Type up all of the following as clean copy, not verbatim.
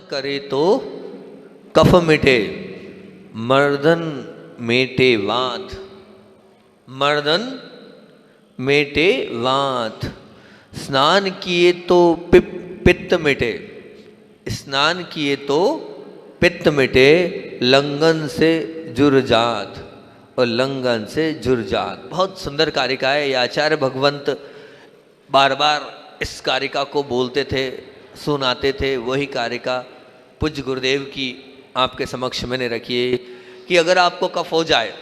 करे तो कफ मिटे, मर्दन मेटे वात, मर्दन मेटे वात। स्नान किए तो पित्त मिटे, स्नान किए तो पित्त मिटे, लंगन से जुर्जात, और लंगन से जुर्जात। बहुत सुंदर कारिका है। ये आचार्य भगवंत बार बार इस कारिका को बोलते थे, सुनाते थे। वही कारिका पूज्य गुरुदेव की आपके समक्ष मैंने रखी है कि अगर आपको कफ हो जाए,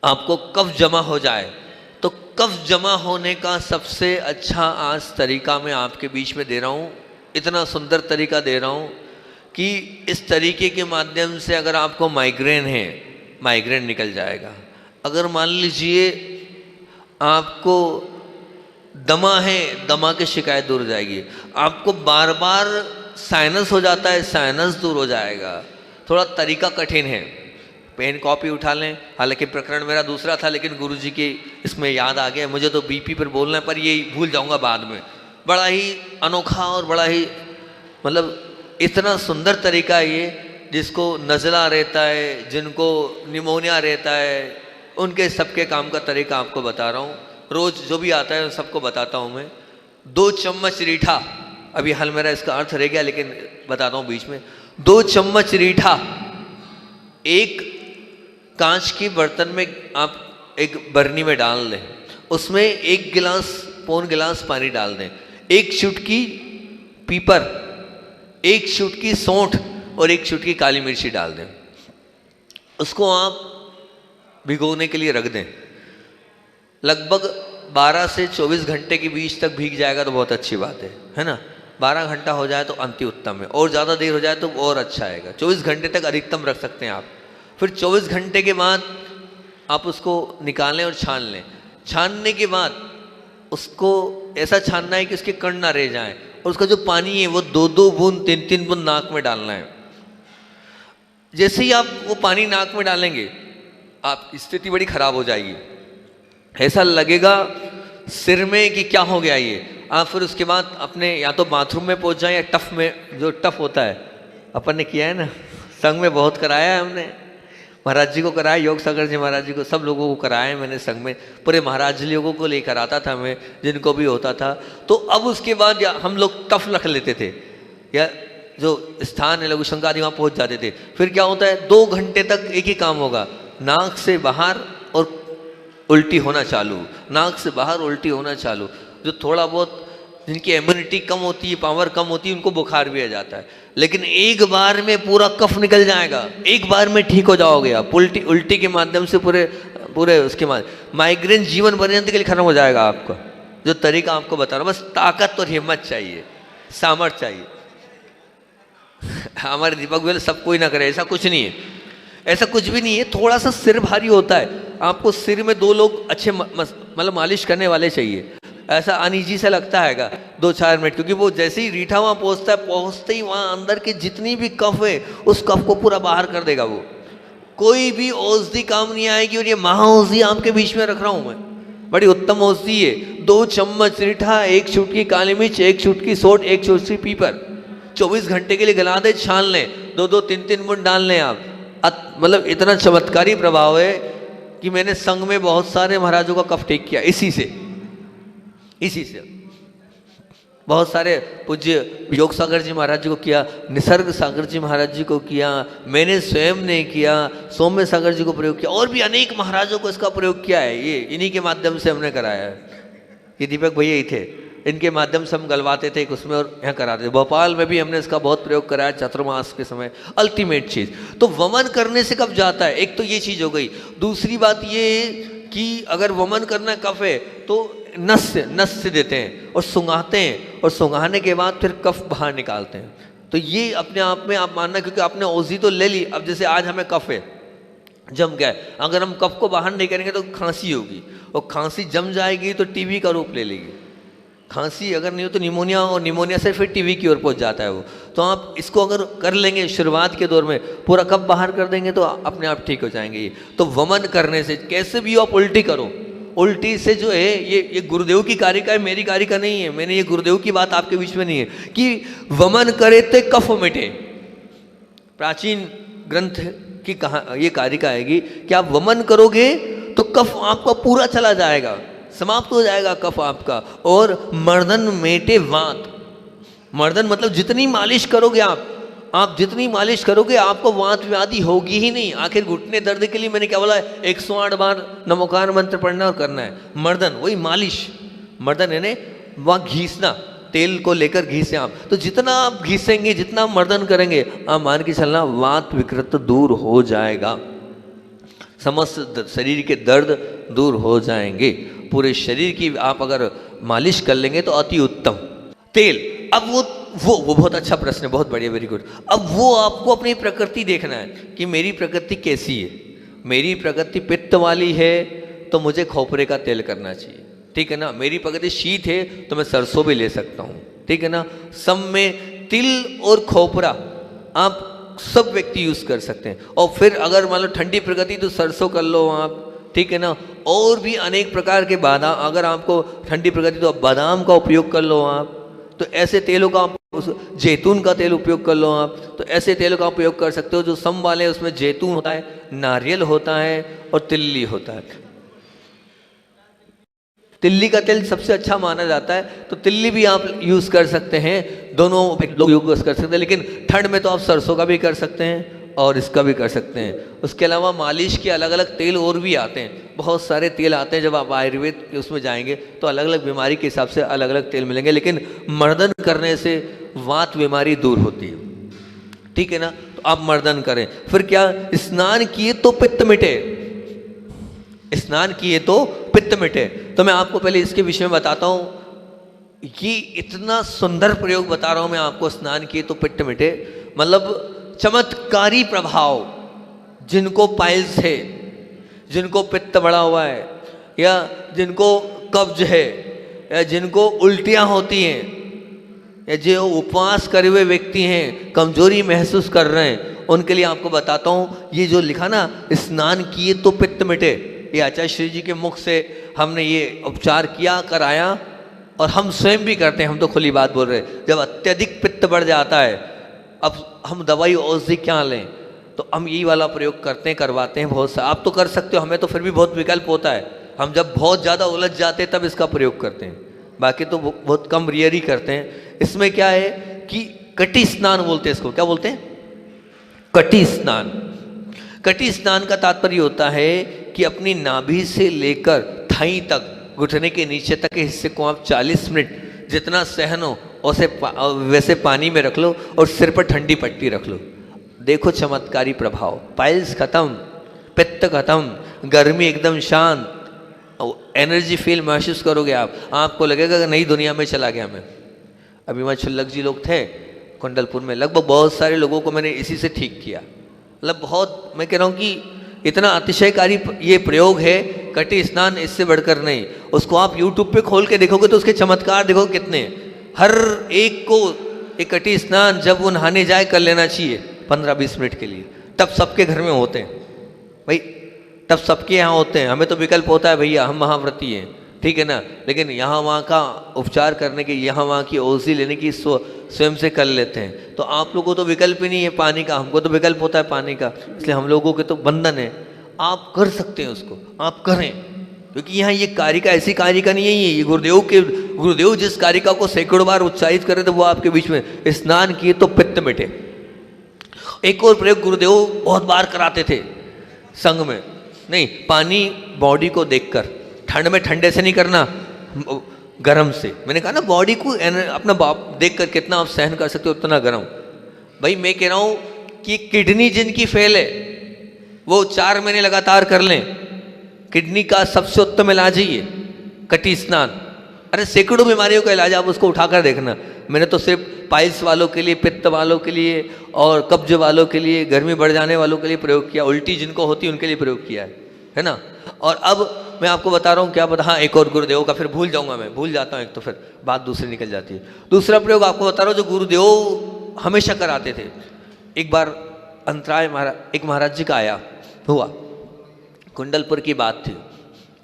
आपको कफ जमा हो जाए, तो कफ जमा होने का सबसे अच्छा आज तरीका मैं आपके बीच में दे रहा हूँ। इतना सुंदर तरीका दे रहा हूँ कि इस तरीके के माध्यम से अगर आपको माइग्रेन है, माइग्रेन निकल जाएगा। अगर मान लीजिए आपको दमा है, दमा की शिकायत दूर हो जाएगी। आपको बार बार साइनस हो जाता है, साइनस दूर हो जाएगा। थोड़ा तरीका कठिन है, पेन कॉपी उठा लें। हालांकि प्रकरण मेरा दूसरा था, लेकिन गुरुजी के इसमें याद आ गया। मुझे तो बीपी पर बोलना है, पर ये भूल जाऊंगा बाद में। बड़ा ही अनोखा और बड़ा ही मतलब इतना सुंदर तरीका है ये, जिसको नज़ला रहता है, जिनको निमोनिया रहता है, उनके सबके काम का तरीका आपको बता रहा हूँ। रोज़ जो भी आता है सबको बताता हूँ मैं। 2 चम्मच रीठा, अभी हाल मेरा इसका अर्थ रह गया लेकिन बताता हूँ बीच में। 2 चम्मच रीठा एक कांच की बर्तन में आप एक बरनी में डाल दें, उसमें 1 गिलास पौन गिलास पानी डाल दें, 1 चुटकी पीपर, 1 चुटकी सौंठ और 1 चुटकी काली मिर्ची डाल दें। उसको आप भिगोने के लिए रख दें। लगभग 12 से 24 घंटे के बीच तक भीग जाएगा तो बहुत अच्छी बात है ना। 12 घंटा हो जाए तो अति उत्तम है, और ज़्यादा देर हो जाए तो और अच्छा आएगा। 24 घंटे तक अधिकतम रख सकते हैं आप। फिर 24 घंटे के बाद आप उसको निकालें और छान लें। छानने के बाद उसको ऐसा छानना है कि उसके कण ना रह जाएं, और उसका जो पानी है वो 2-2 बूंद 3-3 बूंद नाक में डालना है। जैसे ही आप वो पानी नाक में डालेंगे, आपकी स्थिति बड़ी खराब हो जाएगी। ऐसा लगेगा सिर में कि क्या हो गया ये। आप फिर उसके बाद अपने या तो बाथरूम में पहुंच जाए, या टफ में, जो टफ होता है अपन ने किया है ना, संघ में बहुत कराया है हमने। महाराज जी को कराया, योग सागर जी महाराज जी को, सब लोगों को कराया है मैंने संघ में। पूरे महाराज जी लोगों को लेकर आता था मैं, जिनको भी होता था। तो अब उसके बाद हम लोग टफ रख लेते थे, या जो स्थान है लघु शंका आदि वहाँ पहुँच जाते थे। फिर क्या होता है, 2 घंटे तक एक ही काम होगा, नाक से बाहर और उल्टी होना चालू, नाक से बाहर उल्टी होना चालू। जो थोड़ा बहुत जिनकी इम्यूनिटी कम होती है, पावर कम होती है, उनको बुखार भी आ जाता है। लेकिन एक बार में पूरा कफ निकल जाएगा, एक बार में ठीक हो जाओगे आप। उल्टी के माध्यम से पूरे उसके बाद माइग्रेन जीवन पर्यंत के लिए खत्म हो जाएगा आपका। जो तरीका आपको बता रहा हूँ, बस ताकत और हिम्मत चाहिए, सामर्थ्य चाहिए। हमारे दीपक बोले सब कोई ना करे, ऐसा कुछ नहीं है, ऐसा कुछ भी नहीं है। थोड़ा सा सिर भारी होता है, आपको सिर में 2 लोग अच्छे मतलब मालिश करने वाले चाहिए। ऐसा अनईजी सा लगता है 2-4 मिनट, क्योंकि वो जैसे ही रीठा वहाँ पहुँचता है, पहुँचते ही वहाँ अंदर की जितनी भी कफ है उस कफ को पूरा बाहर कर देगा वो। कोई भी औषधि काम नहीं आएगी। और ये महाऔषधि आपके बीच में रख रहा हूँ मैं, बड़ी उत्तम औषधि है। 2 चम्मच रीठा, 1 चुटकी काली मिर्च, 1 चुटकी सौंठ, 1 चुटकी पीपर, 24 घंटे के लिए गला दे, छान लें, 2-2 3-3 बूंद डाल लें आप। मतलब इतना चमत्कारी प्रभाव है कि मैंने संघ में बहुत सारे महाराजों का कफ ठीक किया इसी से। बहुत सारे पूज्य योग सागर जी महाराज जी को किया, निसर्ग सागर जी महाराज जी को किया, मैंने स्वयं ने किया, सौम्य सागर जी को प्रयोग किया, और भी अनेक महाराजों को इसका प्रयोग किया है। ये इन्हीं के माध्यम से हमने कराया है। ये दीपक भैया ही थे, इनके माध्यम से हम गलवाते थे उसमें और यहाँ कराते थे। भोपाल में भी हमने इसका बहुत प्रयोग कराया चातुर्मास के समय। अल्टीमेट चीज़ तो वमन करने से कब जाता है, एक तो ये चीज़ हो गई। दूसरी बात ये कि अगर वमन करना कफ है तो नस से देते हैं और सुंघाते हैं, और सुंघाने के बाद फिर कफ बाहर निकालते हैं। तो ये अपने आप में आप मानना, क्योंकि आपने औषधि तो ले ली। अब जैसे आज हमें कफ है, जम गया, अगर हम कफ को बाहर नहीं करेंगे तो खांसी होगी, और खांसी जम जाएगी तो टीबी का रूप ले लेगी। खांसी अगर नहीं हो तो निमोनिया, और निमोनिया से फिर टीबी की ओर पहुंच जाता है वो। तो आप इसको अगर कर लेंगे शुरुआत के दौर में, पूरा कफ बाहर कर देंगे तो अपने आप ठीक हो जाएंगे ये। तो वमन करने से कैसे भी आप उल्टी करो, उल्टी से जो है ये गुरुदेव की कारिका है, मेरी कारिका नहीं है। मैंने ये गुरुदेव की बात आपके बीच में नहीं है कि वमन करे तो कफ मिटे। प्राचीन ग्रंथ की कहा ये कारिका आएगी कि आप वमन करोगे तो कफ आपका पूरा चला जाएगा, समाप्त हो जाएगा कफ आपका। और मर्दन मेटे वात, मर्दन मतलब जितनी मालिश करोगे आप जितनी मालिश करोगे आपको वात व्याधि होगी ही नहीं। आखिर घुटने दर्द के लिए मैंने क्या बोला है, 108 बार नमोकार मंत्र पढ़ना और करना है। मर्दन वही मालिश, मर्दन यानी वहाँ घीसना, तेल को लेकर घीसे आप। तो जितना आप घीसेंगे, जितना मर्दन करेंगे, आप मान के चलना वात विकृत दूर हो जाएगा, समस्त शरीर के दर्द दूर हो जाएंगे। पूरे शरीर की आप अगर मालिश कर लेंगे तो अति उत्तम। तेल, अब वो बहुत अच्छा प्रश्न है, बहुत बढ़िया, वेरी गुड। अब वो आपको अपनी प्रकृति देखना है कि मेरी प्रकृति कैसी है। मेरी प्रकृति पित्त वाली है तो मुझे खोपरे का तेल करना चाहिए, ठीक है ना। मेरी प्रकृति शीत है तो मैं सरसों भी ले सकता हूँ, ठीक है ना। सब में तिल और खोपरा आप सब व्यक्ति यूज कर सकते हैं। और फिर अगर मान लो ठंडी प्रकृति तो सरसों कर लो आप, ठीक है ना। और भी अनेक प्रकार के बादाम, अगर आपको ठंडी प्रकृति तो बादाम का उपयोग कर लो आप। तो ऐसे तेलों का आप, जैतून का तेल उपयोग कर लो आप। तो ऐसे तेलों का उपयोग कर सकते हो जो सम वाले, उसमें जैतून होता है, नारियल होता है और तिल्ली होता है। तिल्ली का तेल सबसे अच्छा माना जाता है, तो तिल्ली भी आप यूज कर सकते हैं। दोनों लोग यूज कर सकते हैं, लेकिन ठंड में तो आप सरसों का भी कर सकते हैं और इसका भी कर सकते हैं। उसके अलावा मालिश के अलग अलग तेल और भी आते हैं, बहुत सारे तेल आते हैं। जब आप आयुर्वेद के उसमें जाएंगे तो अलग अलग बीमारी के हिसाब से अलग अलग तेल मिलेंगे, लेकिन मर्दन करने से वात बीमारी दूर होती है, ठीक है ना। तो आप मर्दन करें। फिर क्या, स्नान किए तो पित्त मिटे, स्नान किए तो पित्त मिटे। तो मैं आपको पहले इसके विषय में बताता हूँ। ये इतना सुंदर प्रयोग बता रहा हूँ मैं आपको, स्नान किए तो पित्त मिटे, मतलब चमत्कारी प्रभाव। जिनको पाइल्स है, जिनको पित्त बढ़ा हुआ है, या जिनको कब्ज है, या जिनको उल्टियाँ होती हैं, या जो उपवास करे हुए व्यक्ति हैं, कमजोरी महसूस कर रहे हैं, उनके लिए आपको बताता हूँ। ये जो लिखा ना, स्नान किए तो पित्त मिटे, ये आचार्य श्री जी के मुख से हमने ये उपचार किया, कराया, और हम स्वयं भी करते हैं। हम तो खुली बात बोल रहे हैं। जब अत्यधिक पित्त बढ़ जाता है, अब हम दवाई औषधि क्या लें, तो हम यही वाला प्रयोग करते हैं, करवाते हैं बहुत सा। आप तो कर सकते हो, हमें तो फिर भी बहुत विकल्प होता है। हम जब बहुत ज़्यादा उलझ जाते हैं तब इसका प्रयोग करते हैं, बाकी तो बहुत कम रेयर ही करते हैं। इसमें क्या है कि कटी स्नान बोलते हैं इसको। क्या बोलते हैं? कटी स्नान। कटी स्नान का तात्पर्य होता है कि अपनी नाभि से लेकर थाई तक, घुटने के नीचे तक के हिस्से को आप 40 मिनट जितना सहन हो वैसे पानी में रख लो और सिर पर ठंडी पट्टी रख लो। देखो चमत्कारी प्रभाव। पाइल्स खत्म, पित्त खत्म, गर्मी एकदम शांत, एनर्जी फील महसूस करोगे आप। आपको लगेगा कि नई दुनिया में चला गया मैं। अभी वहाँ छुल्लक जी लोग थे कुंडलपुर में, लगभग बहुत सारे लोगों को मैंने इसी से ठीक किया। मतलब बहुत, मैं कह रहा हूँ कि इतना अतिशयकारी ये प्रयोग है, कटी स्नान, इससे बढ़कर नहीं। उसको आप यूट्यूब पे खोल के देखोगे तो उसके चमत्कार देखो कितने। हर एक को एक कटी स्नान जब वो नहाने जाए कर लेना चाहिए 15-20 मिनट के लिए, तब सबके घर में होते हैं भाई, तब सबके यहाँ होते हैं। हमें तो विकल्प होता है भैया, हम महाव्रती हैं, ठीक है ना, लेकिन यहाँ वहाँ का उपचार करने के, यहाँ वहाँ की औषधि लेने की स्वयं से कर लेते हैं। तो आप लोगों को तो विकल्प ही नहीं है पानी का, हमको तो विकल्प होता है पानी का, इसलिए हम लोगों के तो बंधन है। आप कर सकते हैं उसको, आप करें, क्योंकि यहाँ ये कारिका ऐसी कारिका नहीं है। ये गुरुदेव जिस कारिका को सैकड़ों बार उत्साहित कर रहे थे वो आपके बीच में, स्नान किए तो पित्त मिटे। एक और प्रयोग गुरुदेव बहुत बार कराते थे संघ में। नहीं, पानी बॉडी को देखकर, ठंड में ठंडे से नहीं करना, गर्म से। मैंने कहा ना, बॉडी को अपना बाप देख कर कितना आप सहन कर सकते हो उतना गर्म। भाई मैं कह रहा हूँ कि किडनी जिनकी फेल है वो 4 महीने लगातार कर लें, किडनी का सबसे उत्तम इलाज है ये कटी स्नान। अरे सैकड़ों बीमारियों का इलाज, आप उसको उठाकर देखना। मैंने तो सिर्फ पाइल्स वालों के लिए, पित्त वालों के लिए और कब्ज वालों के लिए, गर्मी बढ़ जाने वालों के लिए प्रयोग किया, उल्टी जिनको होती है उनके लिए प्रयोग किया है ना। और अब मैं आपको बता रहा हूँ क्या पता, हाँ एक और गुरुदेव का, फिर भूल जाऊंगा मैं, भूल जाता हूँ एक तो फिर बात दूसरी निकल जाती है। दूसरा प्रयोग आपको बता रहा हूँ जो गुरुदेव हमेशा कराते थे। एक बार अंतराय एक महाराज जी का आया हुआ, कुंडलपुर की बात थी,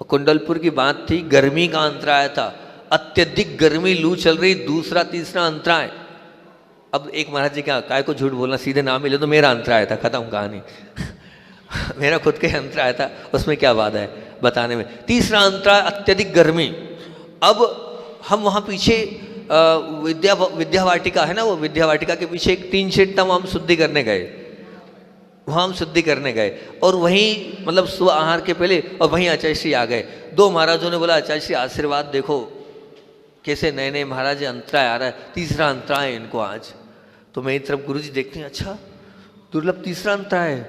कुंडलपुर की बात थी, गर्मी का अंतराय था, अत्यधिक गर्मी, लू चल रही, दूसरा तीसरा अंतराय। अब एक महाराज जी क्या, काय को झूठ बोलना, सीधे नाम ही ले, तो मेरा अंतराय था, खत्म कहानी। मेरा खुद का अंतराय था, उसमें क्या बात है बताने में। तीसरा अंतराय अत्यधिक गर्मी। अब हम वहाँ पीछे विद्या वाटिका है ना, वो विद्या वाटिका के पीछे एक टीन शेड था, वहाँ हम शुद्धि करने गए, वहाँ हम शुद्धि करने गए। और वहीं मतलब सुबह आहार के पहले, और वहीं आचार्य श्री आ गए। दो महाराजों ने बोला, आचार्य श्री आशीर्वाद देखो कैसे नए नए महाराज अंतराय आ रहा है, तीसरा अंतराय है इनको आज। तो मैं एक तरफ गुरु जी देखते हैं, अच्छा दुर्लभ तीसरा अंतराय है।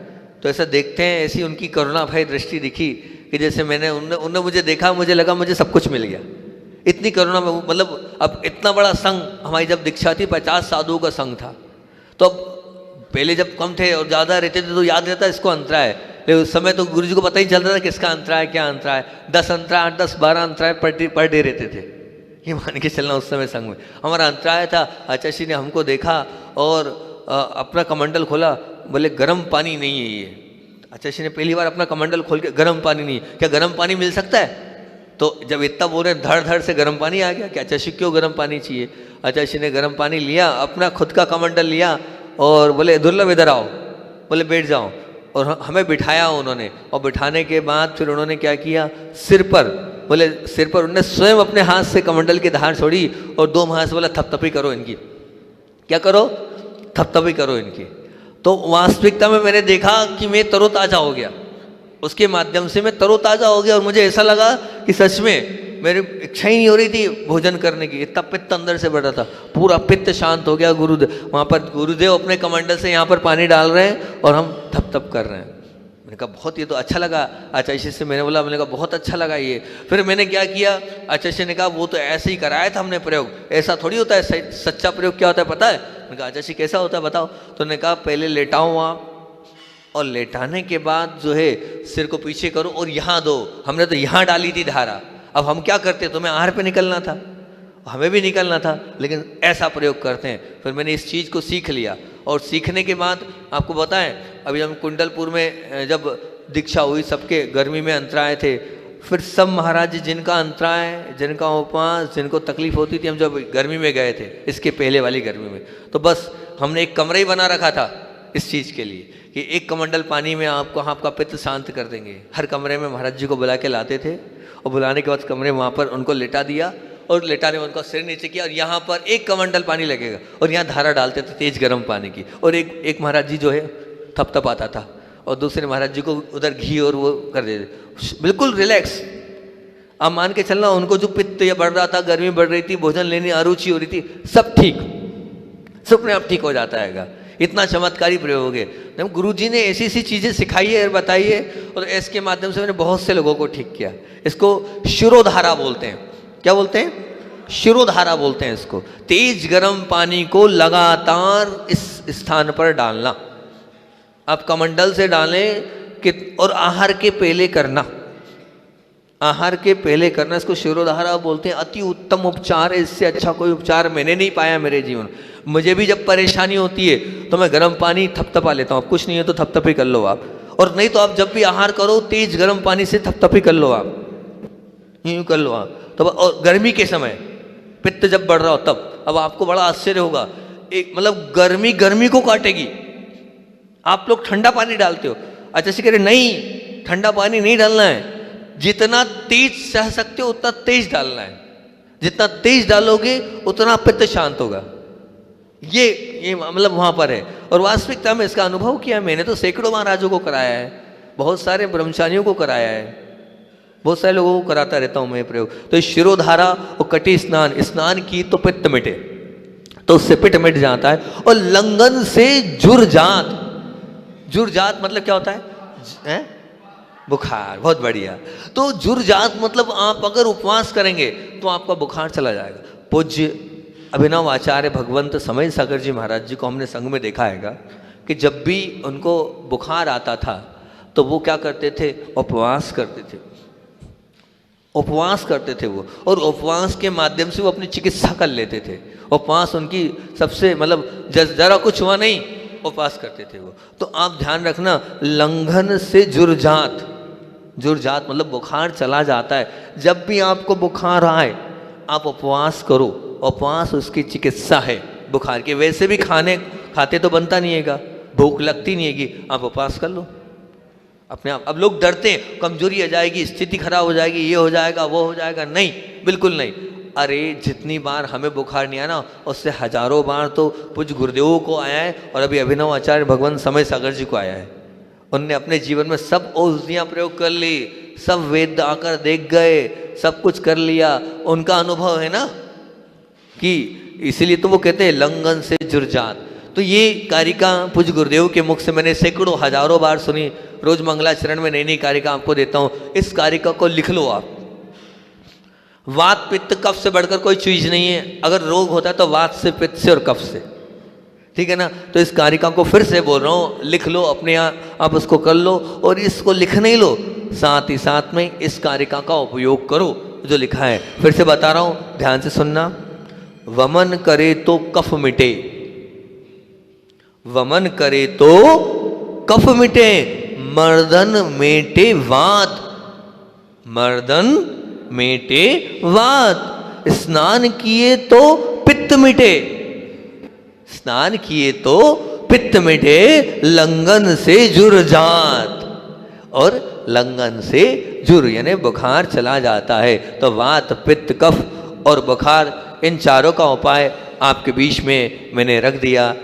तो ऐसा देखते हैं, ऐसी उनकी करुणा भय दृष्टि दिखी कि जैसे उनने मुझे देखा, मुझे लगा मुझे सब कुछ मिल गया। इतनी करुणा में, मतलब अब इतना बड़ा संघ, हमारी जब दीक्षा थी 50 साधुओं का संघ था। तो अब पहले जब कम थे और ज़्यादा रहते थे तो याद रहता इसको अंतराय, लेकिन उस समय तो गुरु जी को पता ही चलता था किसका अंतराय क्या अंतराय। 10 अंतराय, 8, 10, 12 अंतराय पर डे रहते थे, ये मान के चलना उस समय संघ में। हमारा अंतराय था, आचार्य जी ने हमको देखा और अपना कमंडल खोला, बोले गर्म पानी नहीं है ये। आचार्य जी ने पहली बार अपना कमंडल खोल के, गर्म पानी नहीं, क्या गर्म पानी मिल सकता है? तो जब इतना बोल रहे धड़ धड़ से गर्म पानी आ गया, क्या आचार्य क्यों गर्म पानी चाहिए? आचार्य जी ने गर्म पानी लिया, अपना खुद का कमंडल लिया और बोले दुर्लभ इधर आओ, बोले बैठ जाओ। और हमें बिठाया उन्होंने, और बिठाने के बाद फिर उन्होंने क्या किया, सिर पर, बोले सिर पर उन्होंने स्वयं अपने हाथ से कमंडल की धार छोड़ी और 2 हाथ से बोला थपथपी करो इनकी। क्या करो? थपथपी करो इनकी। तो वास्तविकता में मैंने देखा कि मैं तरोताजा हो गया, उसके माध्यम से मैं तरोताजा हो गया। और मुझे ऐसा लगा कि सच में मेरी इच्छा ही नहीं हो रही थी भोजन करने की, इतना पित्त अंदर से बढ़ रहा था, पूरा पित्त शांत हो गया। गुरुदेव वहाँ पर, गुरुदेव अपने कमंडल से यहाँ पर पानी डाल रहे हैं और हम थप थप कर रहे हैं। मैंने कहा बहुत, ये तो अच्छा लगा। आचार्य जी से मैंने कहा बहुत अच्छा लगा ये। फिर मैंने क्या किया, आचार्य जी ने कहा वो तो ऐसे ही कराया था हमने प्रयोग, ऐसा थोड़ी होता है, सच्चा प्रयोग क्या होता है पता है? मैंने कहा आचार्य जी कैसा होता है बताओ। तो उन्होंने कहा पहले लेटाओ आप, और लेटाने के बाद जो है सिर को पीछे करो और यहाँ दो। हमने तो यहाँ डाली थी धारा, अब हम क्या करते, तुम्हें आहार पे निकलना था, हमें भी निकलना था, लेकिन ऐसा प्रयोग करते हैं। फिर मैंने इस चीज़ को सीख लिया, और सीखने के बाद आपको बताएं, अभी हम कुंडलपुर में जब दीक्षा हुई, सबके गर्मी में अंतराय थे, फिर सब महाराज जिनका अंतराय, जिनका उपवास, जिनको तकलीफ होती थी, हम जब गर्मी में गए थे, इसके पहले वाली गर्मी में, तो बस हमने एक कमरा ही बना रखा था इस चीज़ के लिए कि एक कमंडल पानी में आपका पित्त शांत कर देंगे। हर कमरे में महाराज जी को बुला के लाते थे, और बुलाने के बाद कमरे वहाँ पर उनको लेटा दिया, और लेटाने में उनका सिर नीचे किया, और यहाँ पर एक कमंडल पानी लगेगा, और यहाँ धारा डालते थे तेज गर्म पानी की। और एक महाराज जी जो है थप आता था, और दूसरे महाराज जी को उधर घी और वो कर देते, बिल्कुल रिलैक्स। आप मान के चलना, उनको जो पित्त या बढ़ रहा था, गर्मी बढ़ रही थी, भोजन लेने अरुचि हो रही थी, सब ठीक, सब अपने आप ठीक हो जाता है। इतना चमत्कारी प्रयोग है। जब गुरु जी ने ऐसी ऐसी चीज़ें सिखाई है और बताई है, और इसके माध्यम से मैंने बहुत से लोगों को ठीक किया। इसको शिरोधारा बोलते हैं। क्या बोलते हैं? शिरोधारा बोलते हैं इसको। तेज गर्म पानी को लगातार इस स्थान पर डालना, आप कमंडल से डालें कि, और आहार के पहले करना, आहार के पहले करना, इसको शिरोधारा बोलते हैं। अति उत्तम उपचार है, इससे अच्छा कोई उपचार मैंने नहीं पाया मेरे जीवन। मुझे भी जब परेशानी होती है तो मैं गर्म पानी थपथपा लेता हूँ, अब कुछ नहीं है तो थपथपी कर लो आप, और नहीं तो आप जब भी आहार करो तेज गर्म पानी से थपथपी कर लो आप, यूँ कर लो आप। तब और गर्मी के समय पित्त जब बढ़ रहा हो तब, अब आपको बड़ा आश्चर्य होगा, एक मतलब गर्मी को काटेगी। आप लोग ठंडा पानी डालते हो, अच्छा से कह रहे नहीं ठंडा पानी नहीं डालना है, जितना तेज सह सकते हो उतना तेज डालना है, जितना तेज डालोगे उतना पित्त शांत होगा। ये मतलब वहाँ पर है, और वास्तविकता में इसका अनुभव किया मैंने। तो सैकड़ों महाराजों को कराया है, बहुत सारे ब्रह्मचारियों को कराया है, बहुत सारे लोगों को कराता रहता हूँ मैं प्रयोग। तो इस शिरोधारा और कटी स्नान की तो पित्त मिटे, तो उससे पित्त मिट जाता है। और लंघन से जुरजात, जुरजात मतलब क्या होता है? बुखार। बहुत बढ़िया। तो जुरजात मतलब आप अगर उपवास करेंगे तो आपका बुखार चला जाएगा। पूज्य अभिनव आचार्य भगवंत समय सागर जी महाराज जी को हमने संग में देखा है कि जब भी उनको बुखार आता था तो वो क्या करते थे? उपवास करते थे, उपवास करते थे वो, और उपवास के माध्यम से वो अपनी चिकित्सा कर लेते थे। उपवास उनकी सबसे मतलब जरा कुछ हुआ नहीं, उपवास करते थे वो। तो आप ध्यान रखना, लंघन से जुरजात, जुर्जात मतलब बुखार चला जाता है। जब भी आपको बुखार आए आप उपवास करो, उपवास उसकी चिकित्सा है बुखार की। वैसे भी खाते तो बनता नहीं हैगा, भूख लगती नहीं हैगी, आप उपवास कर लो अपने आप। अब लोग डरते हैं कमजोरी आ जाएगी, स्थिति खराब हो जाएगी, ये हो जाएगा वो हो जाएगा। नहीं, बिल्कुल नहीं। अरे जितनी बार हमें बुखार नहीं आया ना, उससे हजारों बार तो पूज्य गुरुदेवों को आया है, और अभी अभिनव आचार्य भगवान समय सागर जी को आया है। उनने अपने जीवन में सब औषधियाँ प्रयोग कर ली, सब वेद आकर देख गए, सब कुछ कर लिया, उनका अनुभव है ना कि इसीलिए तो वो कहते हैं लंघन से जुर्जात। तो ये कारिका पूज्य गुरुदेव के मुख से मैंने सैकड़ों हजारों बार सुनी। रोज मंगलाचरण में नई नई कारिका आपको देता हूँ, इस कारिका को लिख लो आप। वात पित्त कफ से बढ़कर कोई चीज नहीं है। अगर रोग होता है तो वात से, पित्त से और कफ से, ठीक है ना। तो इस कारिका को फिर से बोल रहा हूँ, लिख लो अपने यहाँ, आप उसको कर लो। और इसको लिखने ही लो, साथ ही साथ में इस कारिका का उपयोग करो जो लिखा है। फिर से बता रहा हूँ, ध्यान से सुनना। वमन करे तो कफ मिटे, वमन करे तो कफ मिटे, मर्दन मेटे वात, मर्दन मेटे वात, स्नान किए तो पित्त मिटे, स्नान किए तो पित्त मिटे, लंघन से जुर्जात, और लंघन से जुर यानी बुखार चला जाता है। तो वात पित्त कफ और बुखार, इन चारों का उपाय आपके बीच में मैंने रख दिया।